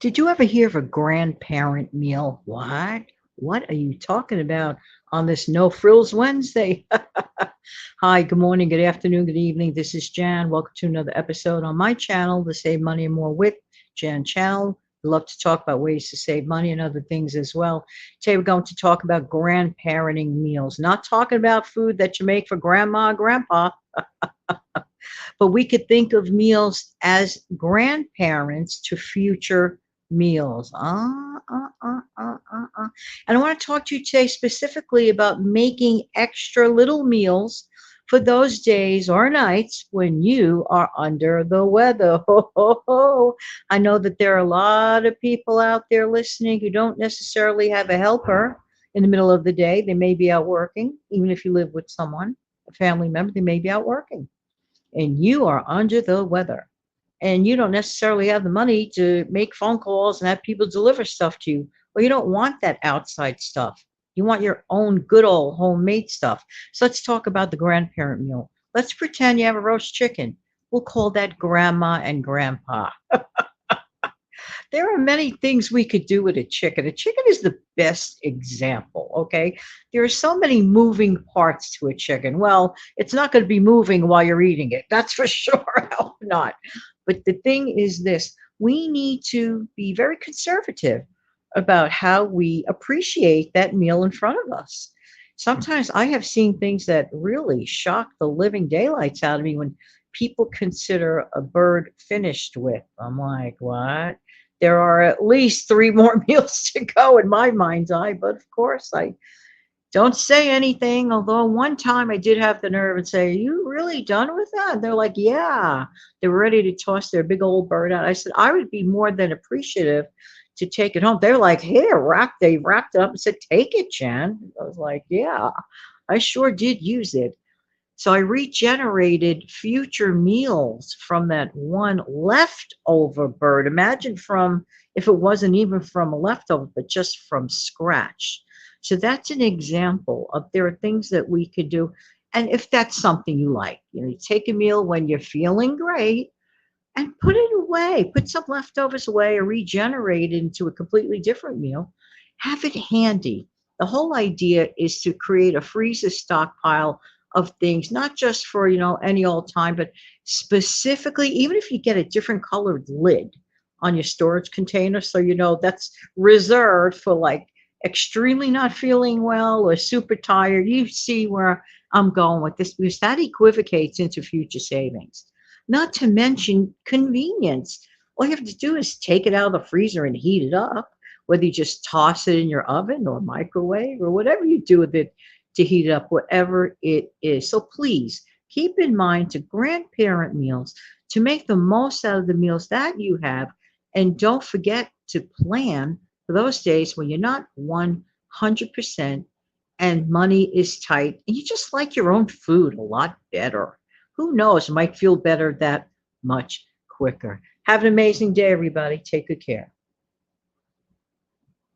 Did you ever hear of a grandparent meal? What? What are you talking about on this No Frills Wednesday? Hi, good morning, good afternoon, good evening. This is Jan. Welcome to another episode on my channel, the Save Money and More with Jan channel. We love to talk about ways to save money and other things as well. Today we're going to talk about grandparenting meals. Not talking about food that you make for grandma and grandpa, but we could think of meals as grandparents to future meals. And I want to talk to you today specifically about making extra little meals for those days or nights when you are under the weather. Ho, ho, ho. I know that there are a lot of people out there listening who don't necessarily have a helper in the middle of the day. They may be out working, even if you live with someone, a family member, they may be out working and you are under the weather and you don't necessarily have the money to make phone calls and have people deliver stuff to you, well, you don't want that outside stuff. You want your own good old homemade stuff. So let's talk about the grandparent meal. Let's pretend you have a roast chicken. We'll call that grandma and grandpa. There are many things we could do with a chicken. A chicken is the best example, okay? There are so many moving parts to a chicken. Well, it's not going to be moving while you're eating it. That's for sure. I hope not. But the thing is this, we need to be very conservative about how we appreciate that meal in front of us. Sometimes I have seen things that really shock the living daylights out of me when people consider a bird finished with. I'm like, what? There are at least three more meals to go in my mind's eye, but of course I don't say anything. Although one time I did have the nerve and say, "Are you really done with that?" And they're like, "Yeah." They were ready to toss their big old bird out. I said, "I would be more than appreciative to take it home." They're like, "Here, they wrapped it up and said, 'Take it, Jan.'" I was like, "Yeah, I sure did use it." So I regenerated future meals from that one leftover bird. Imagine from, if it wasn't even from a leftover, but just from scratch. So that's an example of there are things that we could do. And if that's something you like, you take a meal when you're feeling great and put it away, put some leftovers away or regenerate it into a completely different meal. Have it handy. The whole idea is to create a freezer stockpile of things, not just for, any old time, but specifically, even if you get a different colored lid on your storage container, so that's reserved for like extremely not feeling well or super tired. You see where I'm going with this because that equivocates into future savings. Not to mention convenience. All you have to do is take it out of the freezer and heat it up, whether you just toss it in your oven or microwave or whatever you do with it to heat it up, whatever it is. So please keep in mind to grandparent meals to make the most out of the meals that you have. And don't forget to plan for those days when you're not 100% and money is tight and you just like your own food a lot better. Who knows? It might feel better that much quicker. Have an amazing day, everybody. Take good care.